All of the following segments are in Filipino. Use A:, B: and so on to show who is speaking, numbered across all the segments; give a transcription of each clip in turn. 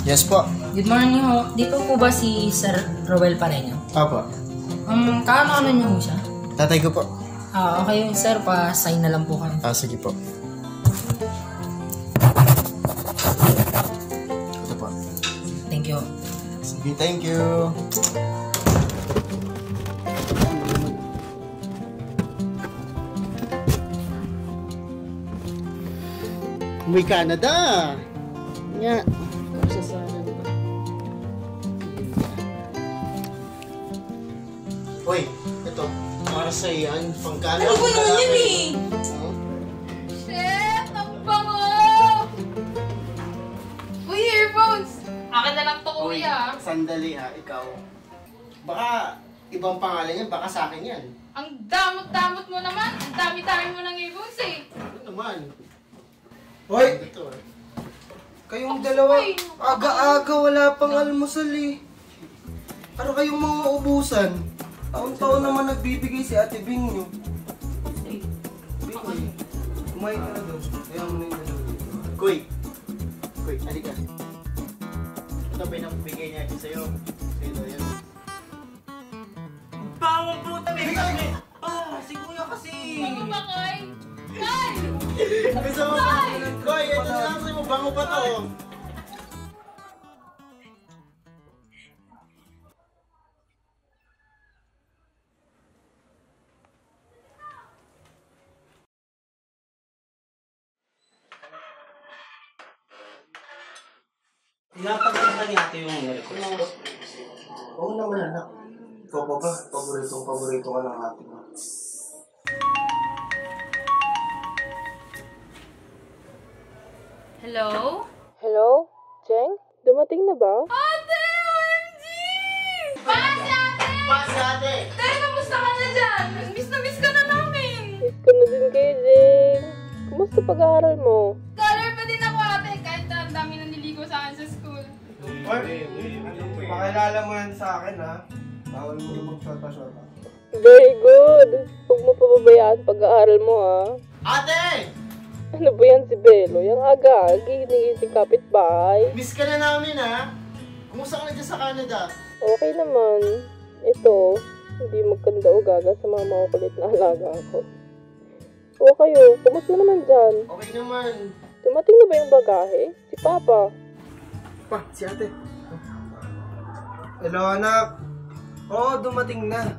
A: Yes po.
B: Good morning ho. Dito po ba si Sir Roel Pareño?
A: Opo.
B: Kaano niyo ho siya?
A: Tatay ko po.
B: Okay sir, pa-sign na lang po kami.
A: Sige po. Ito po.
B: Thank you.
A: Sige, thank you. May Canada. Nga. Uy, ito. Para sa yan. Pangkala.
C: Ano ba naman yan eh?
D: Shit! Ang bango! Uy, earphones! Akin na lang to,
A: Uy,
D: kuya.
A: sandali ha, ikaw. Baka ibang pangalan yan, baka sa akin yan.
D: Ang damot-damot mo naman. Ang dami-dami mo ng earphones eh.
A: Ano naman?
E: Hoy!
A: Ito eh.
E: Kayong dalawa,
D: Ay,
E: aga-aga wala pang almusal eh. Ano kayong mga ubusan? Taon-taon naman nagbibigay si Ate Bing nyo. Bing, kumain ka na doon. Kaya mo na yung dalawa dito.
A: Kuy, halika. Ito ba yung bigay niya sa'yo? Sa'yo yan.
E: Bawang puta, may kami! Si Kuya kasi!
D: Bango ba, Koy? Koy!
A: Gusto mo ba? Kuy, ito na lang sa'yo. Bango pa to.
E: Pinapagkita niya ate yung request.
A: Oo naman anak.
E: Ikaw pa ba? Paborito ka ng ate mo.
D: Hello?
C: Hello? Jeng? Dumating na ba?
D: Ate! OMG! Pasi, ate!
A: Pasi ate!
D: Tay, kamusta ka na dyan? Miss na miss ka na namin.
C: Miss ko na din kayo, Jeng. Kumusta pag-aaral mo?
D: Scholar pa din ako, ate. Kahit na ang dami nang niligo sa akin sa school.
E: Pakilala mo yan sa akin ha. Bawal mo na magshota-shota.
C: Very good. Huwag mo pababayaan pag-aaral mo, ha?
A: Ate!
C: Ano ba yan si Belo? Yung aga-agi, hinigising kapitbahay.
A: Miss ka na namin ha. Kumusta ka na dyan sa Canada?
C: Okay naman. Ito, hindi magkanda o gaga sa mga makukulit na alaga ko. O kayo, kumusta naman dyan?
A: Okay naman.
C: Dumating na ba yung bagahe? Si Papa.
E: Pa, si ate. Hello anak. Oo, dumating na.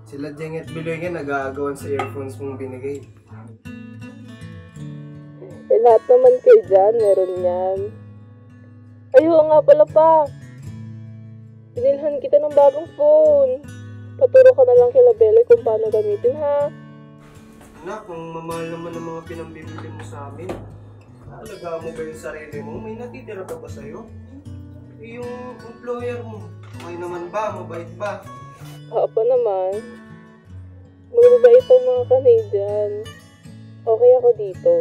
E: Sila Jeng at Biloy nga nag-aagawan sa earphones mong binigay.
C: Lahat naman kayo dyan, meron yan. Ayun nga pala pa. Binilhan kita ng bagong phone. Paturo ka na lang kila Beloy kung paano gamitin, ha?
E: Anak, kung mamahal naman ang mga pinambibili mo sa amin, alagaan mo ba yung sarili mo? May natitira ka ba sa'yo? Yung employer mo, okay naman ba? Mabait ba?
C: Papa naman. Mababait ang mga Canadian. Okay ako dito.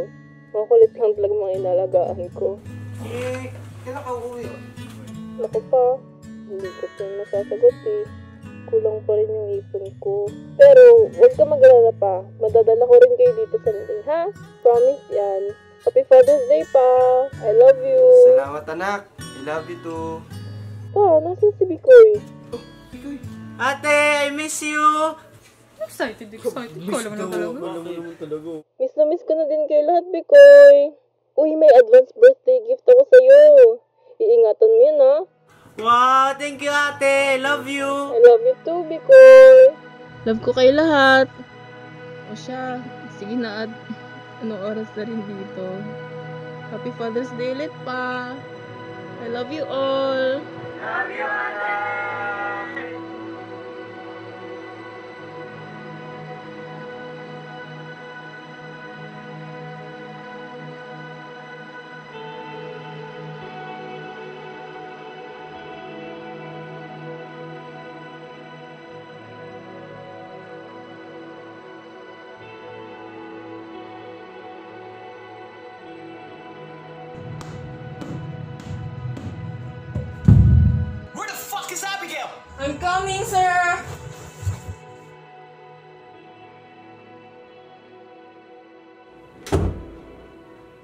C: Makulit lang talaga mga inalagaan ko.
E: Kailan ka uuwi?
C: Naku pa, hindi ko pa nasasagot eh. Kulang pa rin yung ipon ko. Pero, huwag ka mag-alala pa. Madadala ko rin kayo dito Sunday, ha? Promise yan. Happy Father's Day pa! I love you!
E: Salamat anak! I love you too!
C: Pa, nasan si Bikoy?
E: Ate, I miss you!
D: Excited. Ikaw naman talaga.
C: Miss na miss ko na din kayo lahat, Bikoy. Uy, may advance birthday gift ako sa'yo. Iingatan mo yun, ha?
E: Wow, thank you ate! Love you!
C: I love you too, Bikoy. Love ko kayo lahat. O siya, sige na at anong oras na rin dito. Happy Father's Day ulit pa. I love you all.
E: Love you ate!
C: I'm coming, sir!